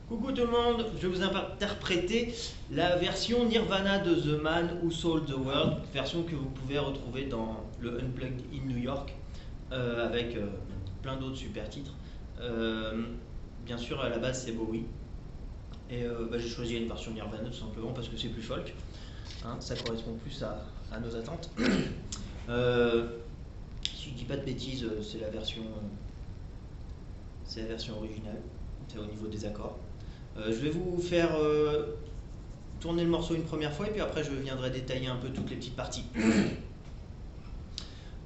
Coucou tout le monde, je vais vous interpréter la version Nirvana de The Man Who Sold the World, version que vous pouvez retrouver dans le Unplugged in New York, avec plein d'autres super titres. Bien sûr, à la base c'est Bowie, et j'ai choisi une version Nirvana tout simplement parce que c'est plus folk, hein, ça correspond plus à nos attentes. Si je dis pas de bêtises, c'est la version originale, c'est au niveau des accords. Je vais vous faire tourner le morceau une première fois et puis après je viendrai détailler un peu toutes les petites parties.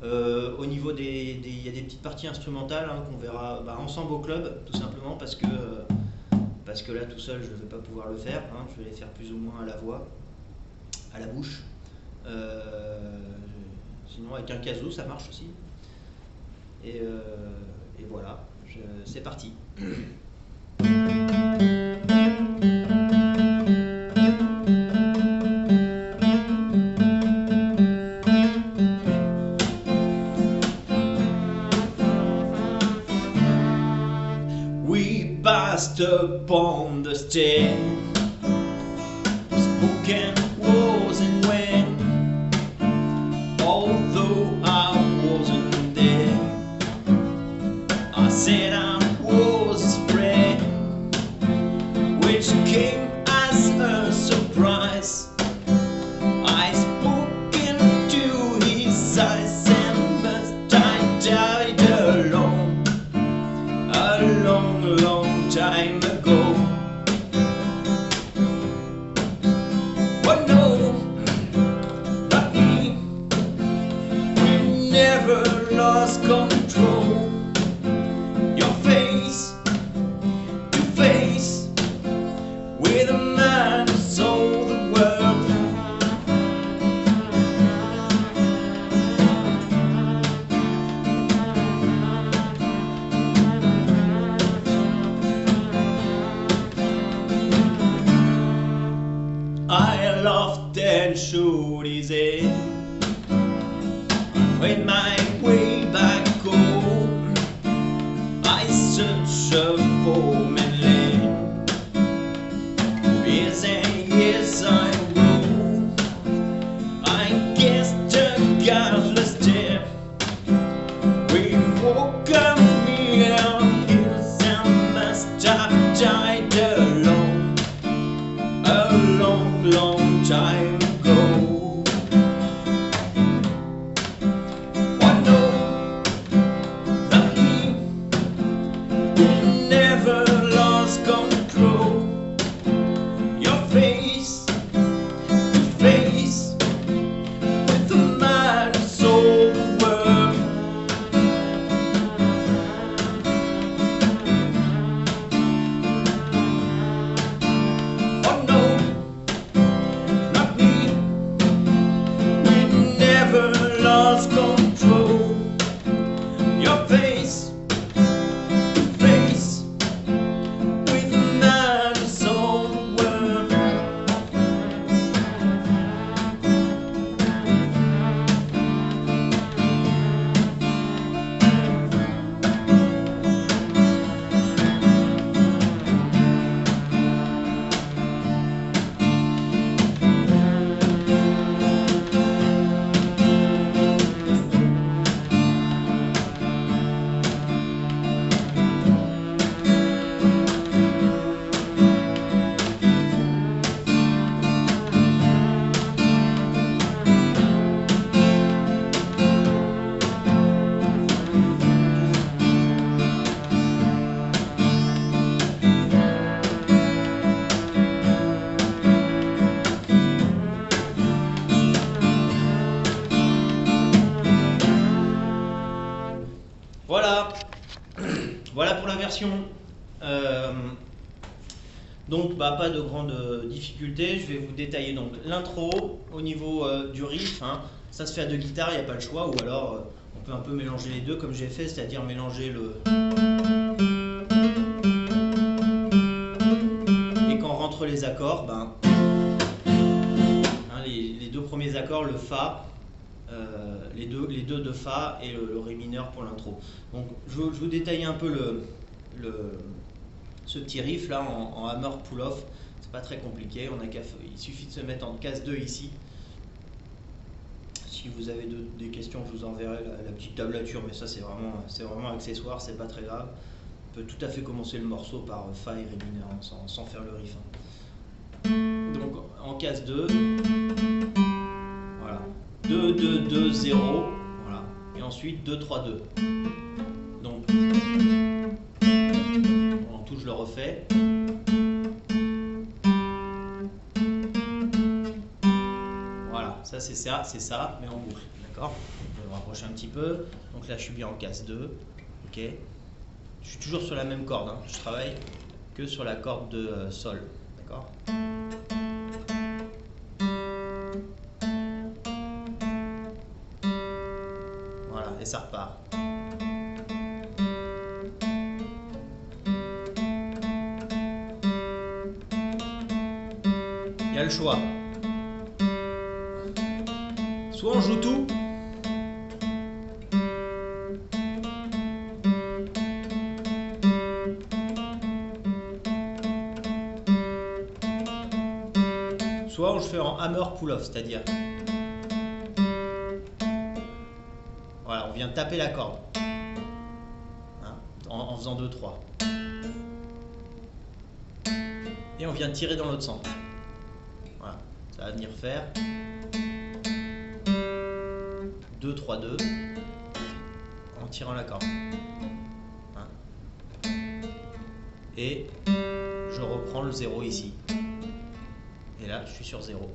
Au niveau il y a des petites parties instrumentales qu'on verra ensemble au club, tout simplement parce que là tout seul je ne vais pas pouvoir le faire, je vais les faire plus ou moins à la voix, à la bouche. Sinon avec un kazoo ça marche aussi. Et voilà, c'est parti. We passed upon the stair, spoken words and when, although I wasn't there, I said I was a spread, which came as a surprise. I spoke into his eyes and must I died alone, a long, long time ago. But no, not me, we never lost control. Your face to face with a man who sold the world. I laughed and showed his head, made my way back home. I searched for mainland, years and years I rode. I guessed a godless step, we walk up million hills and must have died alone, a long, long time ago. Oh no, not me, we never lost control. Your face to face with the man who sold the world. Oh no, not me, we never lost control. Your face to face with the man who sold the world. Voilà, voilà pour la version. Donc pas de grande difficulté, je vais vous détailler donc l'intro au niveau du riff, ça se fait à deux guitares, il n'y a pas le choix, ou alors on peut un peu mélanger les deux comme j'ai fait, c'est-à-dire mélanger le... Et quand on rentre les accords, les deux premiers accords, le Fa, les deux de Fa et le Ré mineur pour l'intro. Donc je vais vous détailler un peu ce petit riff là en hammer pull-off. C'est pas très compliqué, il suffit de se mettre en case 2 ici. Si vous avez des questions, je vous enverrai la petite tablature, mais ça c'est vraiment accessoire, c'est pas très grave. On peut tout à fait commencer le morceau par Fa et Ré mineur sans faire le riff. Donc en case 2, voilà, 2, 2, 2, 0, voilà, et ensuite 2, 3, 2. Donc en tout je le refais. Voilà, ça c'est ça, mais en boucle, d'accord? Je vais me rapprocher un petit peu. Donc là je suis bien en case 2, ok? Je suis toujours sur la même corde, hein. Je travaille que sur la corde de Sol, d'accord? Voilà, et ça repart. Il y a le choix. Soit on joue tout, soit je fais en hammer pull-off, c'est-à-dire voilà, on vient taper la corde, hein, en faisant 2-3. Et on vient tirer dans l'autre sens. Voilà, ça va venir faire 2, 3, 2 en tirant la corde. Hein. Et je reprends le 0 ici. Et là, je suis sur 0.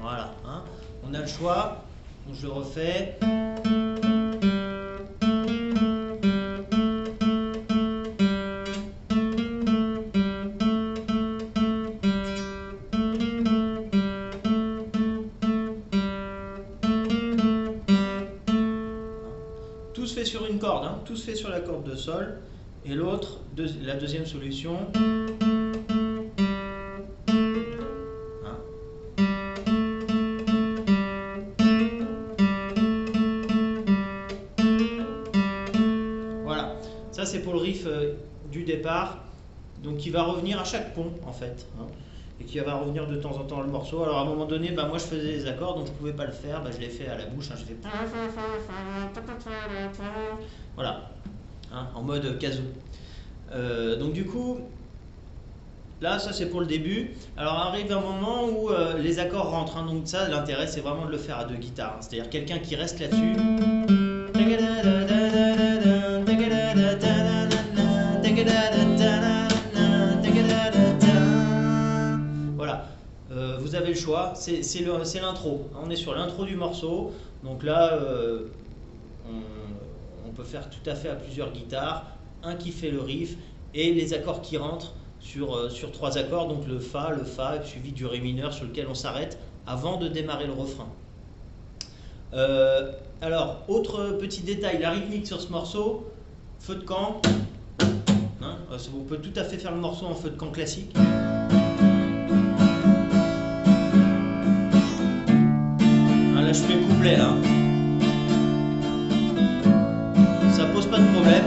Voilà. Hein. On a le choix. Donc je le refais. Tout se fait sur une corde, hein. Tout se fait sur la corde de Sol. Et l'autre, la deuxième solution, hein. Voilà, ça c'est pour le riff du départ, donc qui va revenir à chaque pont en fait, hein. Et qui va revenir de temps en temps le morceau. Alors à un moment donné, bah, moi je faisais des accords, donc je pouvais pas le faire, bah, je l'ai fait à la bouche, hein, je fais voilà, hein, en mode kazoo. Donc du coup, là ça c'est pour le début. Alors arrive un moment où les accords rentrent, hein, donc ça l'intérêt c'est vraiment de le faire à deux guitares, hein, c'est-à-dire quelqu'un qui reste là-dessus. Voilà, vous avez le choix, c'est l'intro, on est sur l'intro du morceau, donc là on peut faire tout à fait à plusieurs guitares, un qui fait le riff et les accords qui rentrent sur 3 accords, donc le Fa, suivi du Ré mineur sur lequel on s'arrête avant de démarrer le refrain. Alors, autre petit détail, la rythmique sur ce morceau, feu de camp, hein, on peut tout à fait faire le morceau en feu de camp classique. Hein, là je fais le couplet là. Ça pose pas de problème.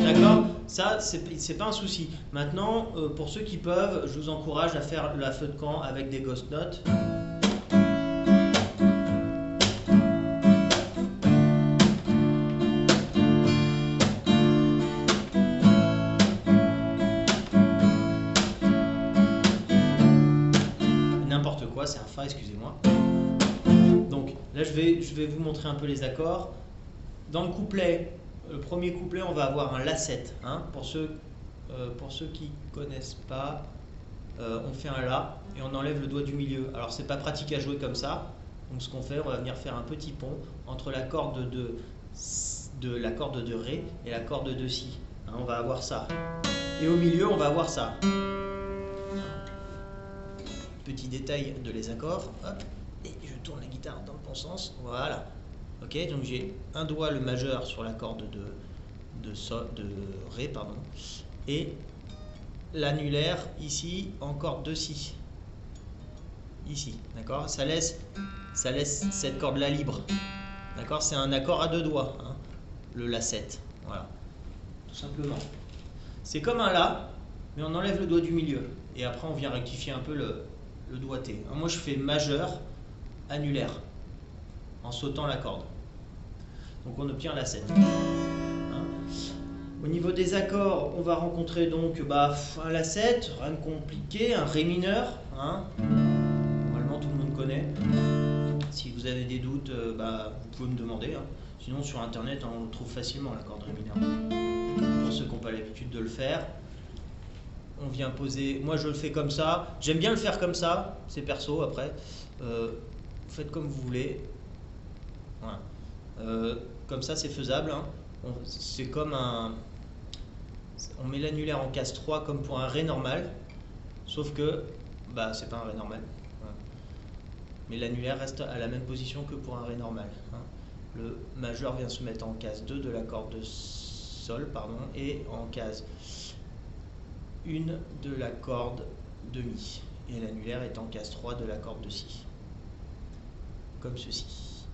D'accord? Ça, c'est pas un souci. Maintenant, pour ceux qui peuvent, je vous encourage à faire la feu de camp avec des ghost notes. N'importe quoi, c'est un Fa, excusez-moi. Donc là, je vais vous montrer un peu les accords. Dans le couplet, le premier couplet, on va avoir un La7. Hein, pour ceux qui ne connaissent pas, on fait un La et on enlève le doigt du milieu. Alors c'est pas pratique à jouer comme ça. Donc ce qu'on fait, on va venir faire un petit pont entre la corde la corde de Ré et la corde de Si. Hein, on va avoir ça. Et au milieu, on va avoir ça. Petit détail de les accords. Hop, et je tourne la guitare dans le bon sens. Voilà. Ok, donc j'ai un doigt le majeur sur la corde de Ré, pardon, et l'annulaire ici en corde de Si. Ici, d'accord, ça laisse cette corde là libre, d'accord, c'est un accord à deux doigts, hein, le La7, voilà, tout simplement. C'est comme un La, mais on enlève le doigt du milieu et après on vient rectifier un peu le doigté. Moi je fais majeur, annulaire en sautant la corde, donc on obtient La7. Hein. Au niveau des accords, on va rencontrer donc un La7, rien de compliqué, un Ré mineur, hein. Tout le monde connaît. Si vous avez des doutes, vous pouvez me demander, hein. Sinon sur internet on le trouve facilement, l'accord Ré mineur. Pour ceux qui n'ont pas l'habitude de le faire, on vient poser. Moi je le fais comme ça, j'aime bien le faire comme ça, c'est perso après. Vous faites comme vous voulez. Voilà. Comme ça c'est faisable, hein. C'est comme un. On met l'annulaire en case 3 comme pour un Ré normal, sauf que c'est pas un Ré normal. Mais l'annulaire reste à la même position que pour un Ré normal. Hein. Le majeur vient se mettre en case 2 de la corde de Sol, pardon, et en case 1 de la corde de Mi. Et l'annulaire est en case 3 de la corde de Si. Comme ceci.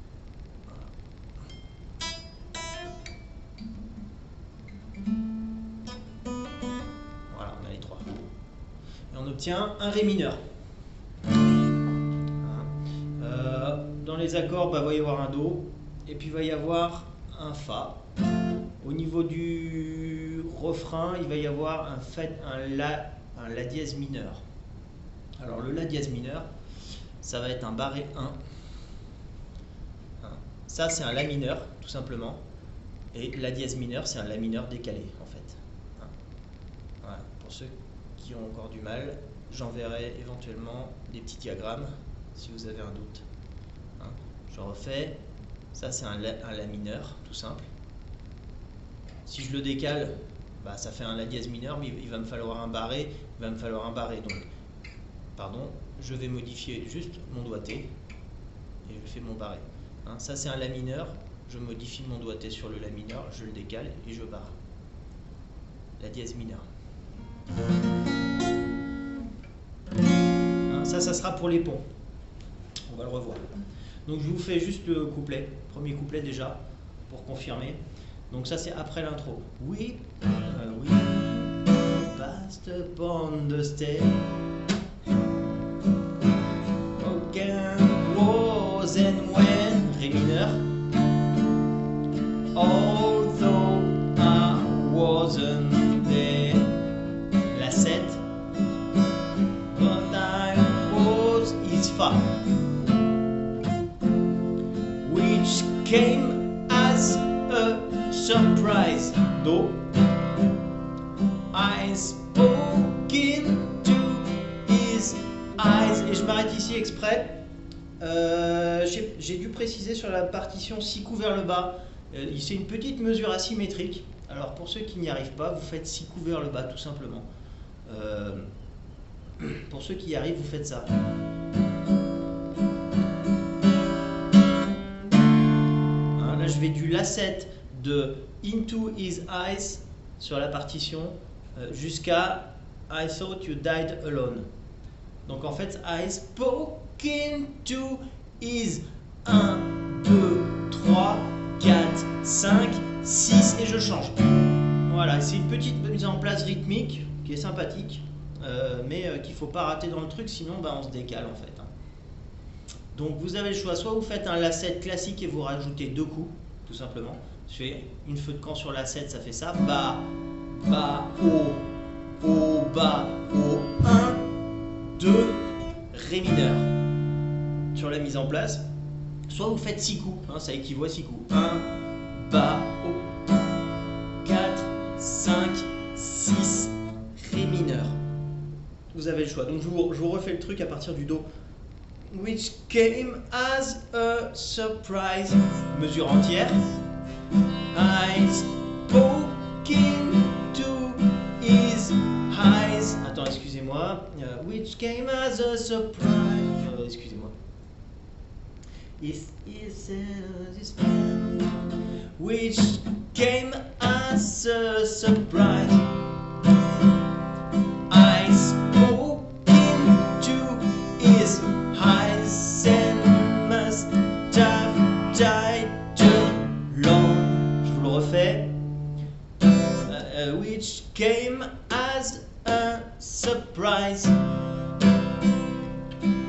Voilà, on a les trois. Et on obtient un Ré mineur. Dans les accords, il va y avoir un Do, et puis il va y avoir un Fa. Au niveau du refrain, il va y avoir un La dièse mineur. Alors le La dièse mineur, ça va être un barré 1. Ça c'est un La mineur, tout simplement. Et La dièse mineur, c'est un La mineur décalé, en fait. Voilà. Pour ceux qui ont encore du mal, j'enverrai éventuellement des petits diagrammes, si vous avez un doute. Je refais, ça c'est un La mineur, tout simple. Si je le décale, ça fait un La dièse mineur, mais il va me falloir un barré, donc, pardon, je vais modifier juste mon doigté, et je fais mon barré. Ça c'est un La mineur, je modifie mon doigté sur le La mineur, je le décale et je barre. La dièse mineur. Ça sera pour les ponts. On va le revoir. Donc je vous fais juste le couplet, premier couplet déjà, pour confirmer. Donc ça c'est après l'intro. We passed upon the stair. Again was and when, Ré mineur. Although I wasn't there, La7. But I was his Fa. Came as a surprise, Do. I spoke into his eyes. Et je m'arrête ici exprès. J'ai dû préciser sur la partition Si coups vers le bas. C'est une petite mesure asymétrique. Alors pour ceux qui n'y arrivent pas, vous faites Si coups vers le bas tout simplement. Pour ceux qui y arrivent, vous faites ça. Je vais du La7 de Into His Eyes sur la partition jusqu'à I Thought You Died Alone. Donc en fait, I spoke into his 1, 2, 3, 4, 5, 6 et je change. Voilà, c'est une petite mise en place rythmique qui est sympathique, mais qu'il ne faut pas rater dans le truc, sinon on se décale en fait. Donc vous avez le choix, soit vous faites un La7 classique et vous rajoutez 2 coups, tout simplement. Je fais une feu de camp sur La7, ça fait ça. Bas, bas, haut, bas, haut, 1, 2, Ré mineur. Sur la mise en place, soit vous faites 6 coups, ça équivaut à 6 coups. 1, bas, haut, 4, 5, 6, Ré mineur. Vous avez le choix. Donc je vous refais le truc à partir du Do. Which came as a surprise. Mesure entière. I spoke into his eyes. Attends, excusez-moi. Which came as a surprise. Excusez-moi. If he says his man which came as a surprise. I spoke into his eyes and must have died alone. Je vous le refais. Which came as a surprise.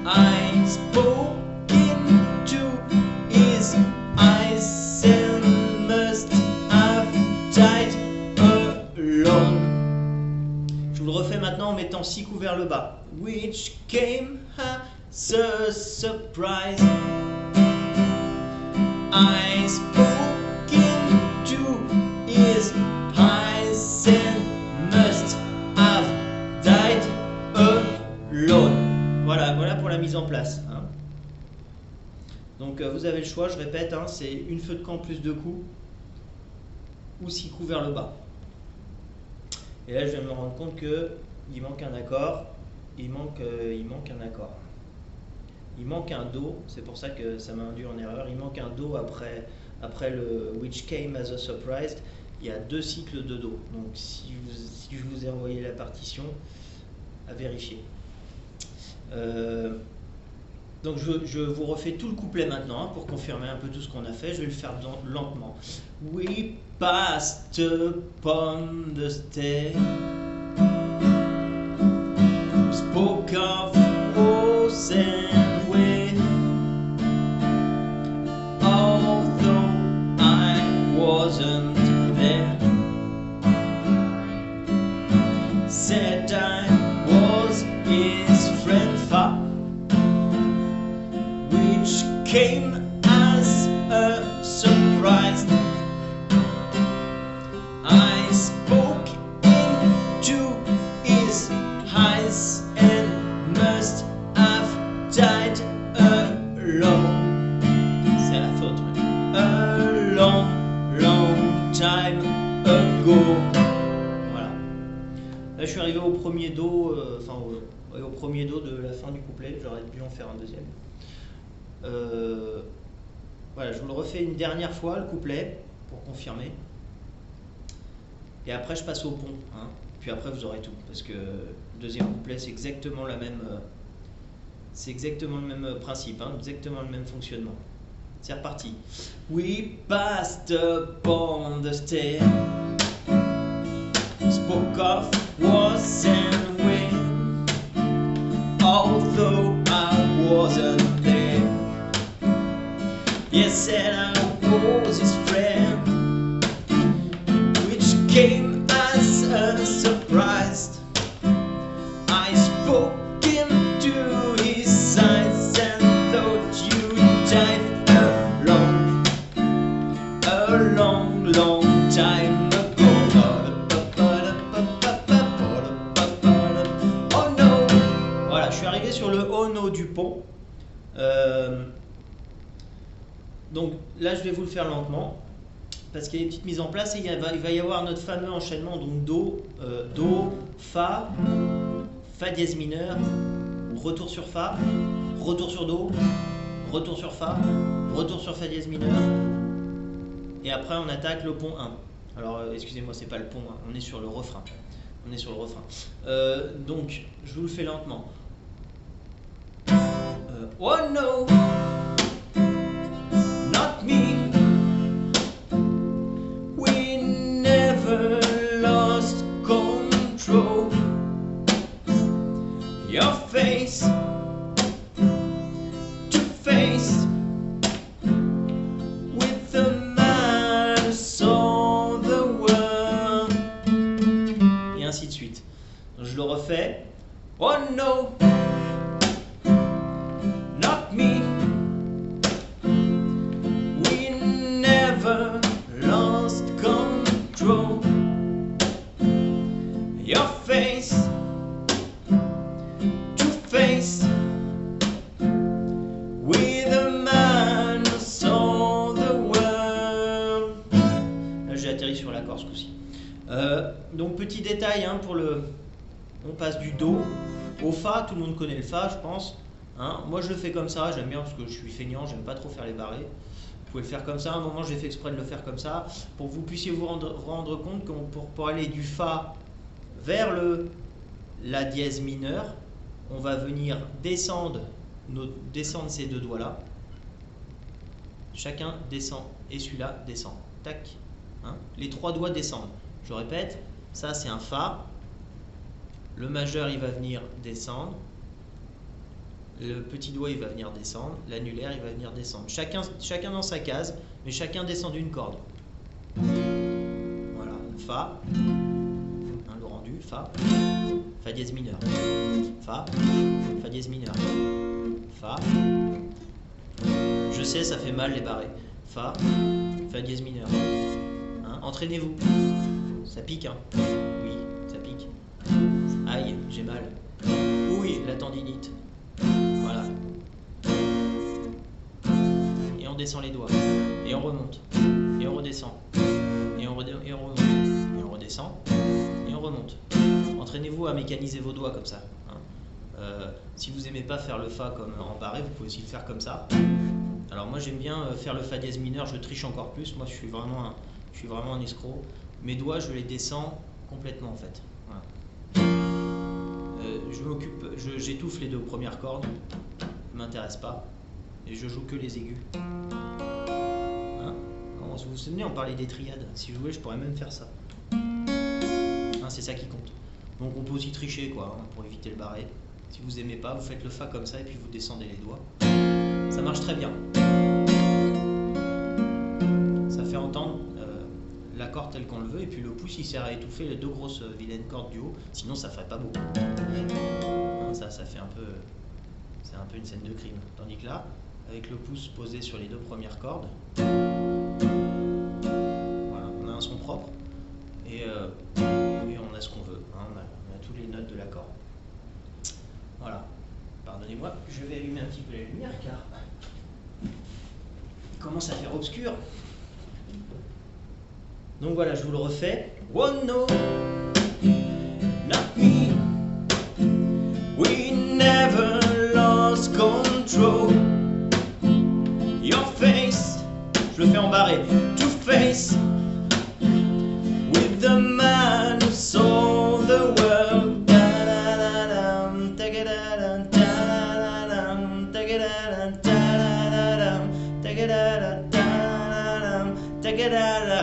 I spoke into his eyes and must have died alone. Je vous le refais maintenant en mettant 6 coups vers le bas. Which came as a surprise. I spoke into his eyes and must have died alone. Voilà pour la mise en place. Hein. Donc vous avez le choix, je répète, hein, c'est une feu de camp plus 2 coups ou 6 coups vers le bas. Et là je viens de me rendre compte qu'il manque un accord, il manque un accord. Il manque un Do, c'est pour ça que ça m'a induit en erreur, il manque un Do après le Which came as a surprise, il y a 2 cycles de Do. Donc si je vous ai envoyé la partition, à vérifier. Donc je vous refais tout le couplet maintenant hein, pour confirmer un peu tout ce qu'on a fait. Je vais le faire lentement. We passed upon the stair, spoke of woes and way, although I wasn't there, said I was his friend far, which came as a surprise. I spoke into his eyes and must have died alone. C'est la faute. A long, long time ago. Voilà. Là, je suis arrivé au premier Do, au premier Do de la fin du couplet. J'aurais dû en faire un deuxième. Voilà, je vous le refais une dernière fois, le couplet, pour confirmer. Et après, je passe au pont. Hein. Puis après, vous aurez tout. Parce que le deuxième couplet, c'est exactement le même principe, hein, exactement le même fonctionnement. C'est reparti. We passed upon the stair, spoke of was and when, although I wasn't there. Yes, and I was his friend, which came as a surprise. I spoke into his eyes and thought you died a long, long time ago. Oh no! Voilà, je suis arrivé sur le oh no du pont. Donc là, je vais vous le faire lentement parce qu'il y a des petites mises en place et il va y avoir notre fameux enchaînement, donc Do, Fa, Fa dièse mineur, retour sur Fa, retour sur Do, retour sur Fa, retour sur Fa dièse mineur, et après on attaque le pont 1. Alors excusez-moi, c'est pas le pont 1, on est sur le refrain. Donc je vous le fais lentement. Oh no! Not me. We never lost control. Your face to face with the man who saw the world. Et ainsi de suite. Je le refais. Oh no, not me. We never lost control. Your face to face with a man who saw the world. Là, j'ai atterri sur l'accord ce coup-ci. Donc petit détail hein, on passe du Do au Fa. Tout le monde connaît le Fa, je pense. Hein. Moi je le fais comme ça, j'aime bien parce que je suis feignant, j'aime pas trop faire les barrés. Vous pouvez le faire comme ça. À un moment, j'ai fait exprès de le faire comme ça pour que vous puissiez vous rendre compte que pour aller du Fa vers le La dièse mineur, on va venir descendre ces deux doigts là. Chacun descend et celui-là descend. Tac. Hein, les trois doigts descendent. Je répète, ça c'est un Fa. Le majeur il va venir descendre. Le petit doigt il va venir descendre. L'annulaire il va venir descendre. Chacun dans sa case, mais chacun descend d'une corde. Voilà. Fa. Hein, le rendu. Fa. Fa dièse mineur. Fa. Fa dièse mineur. Fa. Je sais, ça fait mal les barrés. Fa. Fa dièse mineur. Hein, entraînez-vous. Ça pique, hein. Oui, ça pique. Aïe, j'ai mal. Oui, la tendinite. Voilà. Et on descend les doigts. Et on remonte. Et on redescend. Et on remonte. Et on redescend. Et on remonte. Entraînez-vous à mécaniser vos doigts comme ça. Hein. Si vous n'aimez pas faire le Fa comme en barré, vous pouvez aussi le faire comme ça. Alors moi j'aime bien faire le Fa dièse mineur, je triche encore plus. Moi je suis vraiment un escroc. Mes doigts je les descends complètement en fait. Voilà. J'étouffe les deux premières cordes, ne m'intéresse pas, et je joue que les aigus. Hein, vous vous souvenez, on parlait des triades. Si je voulais, je pourrais même faire ça. Hein, c'est ça qui compte. Donc on peut aussi tricher quoi, hein, pour éviter le barré. Si vous aimez pas, vous faites le Fa comme ça et puis vous descendez les doigts. Ça marche très bien. Ça fait entendre l'accord tel qu'on le veut, et puis le pouce il sert à étouffer les deux grosses vilaines cordes du haut, sinon ça ferait pas beau. Ça fait un peu, c'est un peu une scène de crime. Tandis que là, avec le pouce posé sur les deux premières cordes, voilà, on a un son propre et on a ce qu'on veut. Hein, on a toutes les notes de l'accord. Voilà. Pardonnez-moi, je vais allumer un petit peu la lumière car il commence à faire obscur. Donc voilà, je vous le refais. Oh no, not me. We never lost control. Your face, je le fais en barré. To face with the man who saw the world.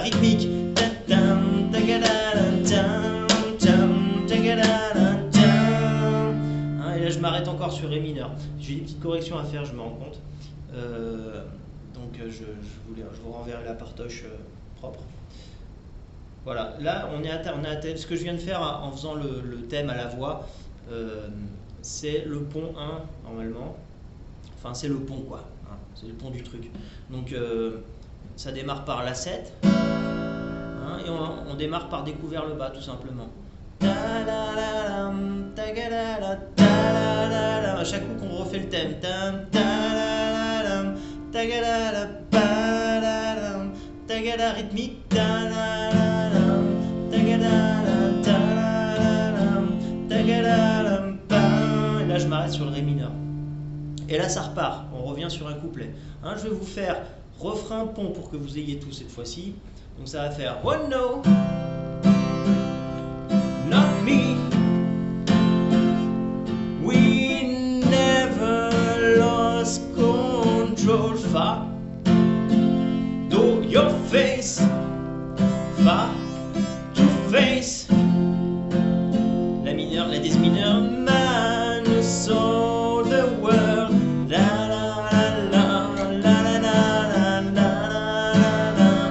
Rythmique. Et là je m'arrête encore sur Ré mineur. J'ai des petites corrections à faire, je me rends compte. Donc je vous renverrai la partoche propre. Voilà, là on est à ce que je viens de faire en faisant le thème à la voix. C'est le pont 1 normalement. Enfin c'est le pont quoi. Hein, c'est le pont du truc. Donc ça démarre par la 7. Hein, et on démarre par découvert le bas tout simplement. À chaque coup qu'on refait le thème. Rythmique. Et là je m'arrête sur le Ré mineur. Et là ça repart, on revient sur un couplet. Hein, je vais vous faire refrain pont pour que vous ayez tout cette fois-ci. Donc ça va faire oh no, not me. We never lost control. Fa, do your face. Fa, to face. La mineur, la dièse mineure. Man who saw the world. La la la la la la la la.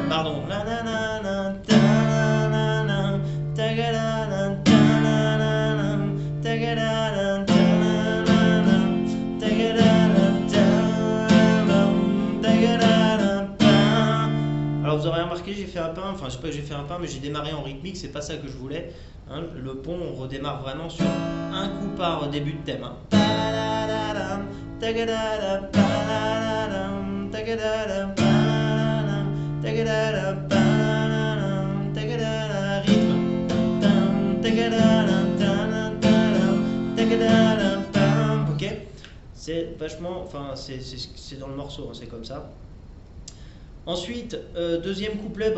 Pardon. La la la la ta la la ta ga la la ta la la ta ga la la ta la la ta ga la la ta ga la la ta. Alors vous aurez remarqué, j'ai fait un pain, enfin je sais pas que j'ai fait un pain, mais j'ai démarré en rythmique, c'est pas ça que je voulais. Hein, le pont, on redémarre vraiment sur un coup par début de thème. Hein. Rythme. Ok. C'est vachement, enfin c'est dans le morceau, hein, c'est comme ça. Ensuite, deuxième couplet,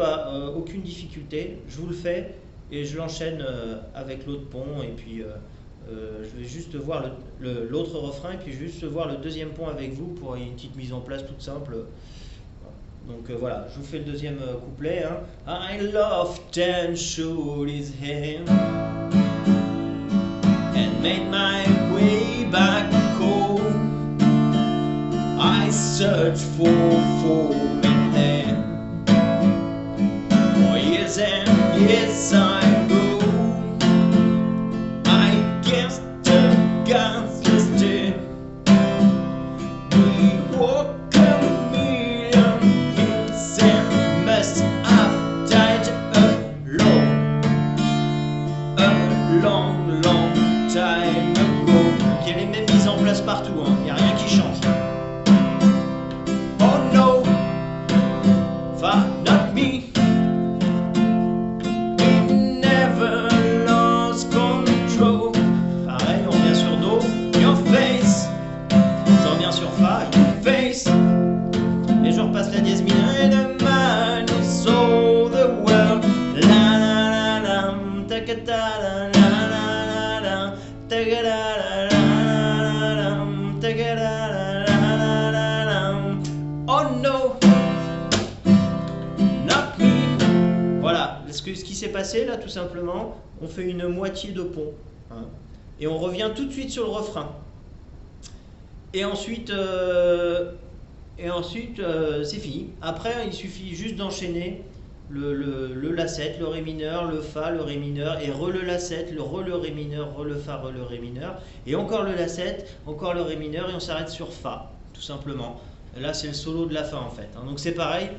aucune difficulté, je vous le fais et je l'enchaîne avec l'autre pont et puis je vais juste voir l'autre refrain et puis juste voir le deuxième pont avec vous pour une petite mise en place toute simple. Donc voilà, je vous fais le deuxième couplet. Hein. I love and shoot his hand and made my way back home. I search for foreign land. For years and years I go. I guess the gods just did. We walk a million hills and must have died alone. A long, long time ago. Donc il y a les mêmes mises en place partout, hein. Il n'y a rien qui change. Oh no, not me. We never lost control. Pareil, on revient sur Do. Your face. Je reviens sur Fa. Your face. Et je repasse la dièse mineure. And a man who saw the world. La la la la. Ta-ka-ta la la la la. Ta-ka-ta la la la. Ta-ka-ta la la la la. Oh no, not me. Voilà, ce qui s'est passé là, tout simplement, on fait une moitié de pont, hein, et on revient tout de suite sur le refrain. Et ensuite, c'est fini. Après, il suffit juste d'enchaîner le La7, le Ré mineur, le Fa, le Ré mineur, et re le La7, le re le Ré mineur, re le Fa, re le Ré mineur, et encore le La7, encore le Ré mineur, et on s'arrête sur Fa, tout simplement. Là, c'est le solo de la fin en fait. Hein. Donc c'est pareil.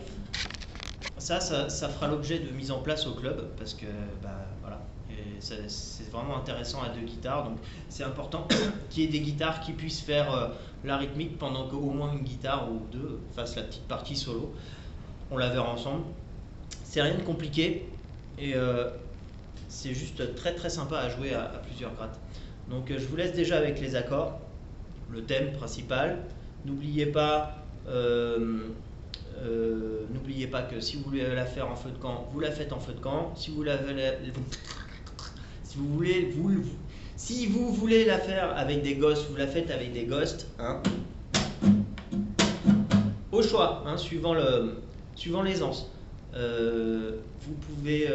Ça fera l'objet de mise en place au club parce que voilà. C'est vraiment intéressant à deux guitares. Donc c'est important qu'il y ait des guitares qui puissent faire la rythmique pendant qu'au moins une guitare ou deux fasse la petite partie solo. On la verra ensemble. C'est rien de compliqué et c'est juste très très sympa à jouer à plusieurs grattes. Donc je vous laisse déjà avec les accords, le thème principal. N'oubliez pas que si vous voulez la faire en feu de camp, vous la faites en feu de camp. Si vous voulez la faire avec des ghosts, vous la faites avec des ghosts. Hein. Au choix, hein, suivant l'aisance. Vous pouvez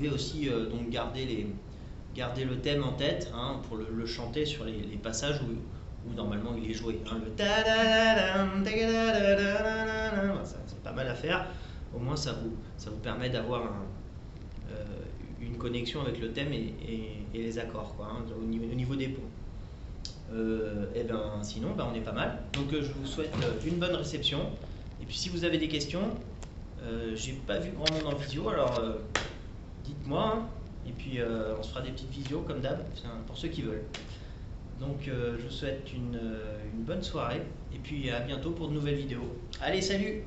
aussi donc garder le thème en tête, hein, pour le chanter sur les passages où normalement il est joué. Hein, le c'est pas mal à faire. Au moins ça vous permet d'avoir une connexion avec le thème et les accords, quoi, hein, au niveau des ponts. Et sinon on est pas mal. Donc je vous souhaite une bonne réception. Et puis si vous avez des questions, j'ai pas vu grand monde en visio, alors dites-moi, hein, et puis on se fera des petites visios comme d'hab, pour ceux qui veulent. Donc je vous souhaite une bonne soirée et puis à bientôt pour de nouvelles vidéos. Allez, salut!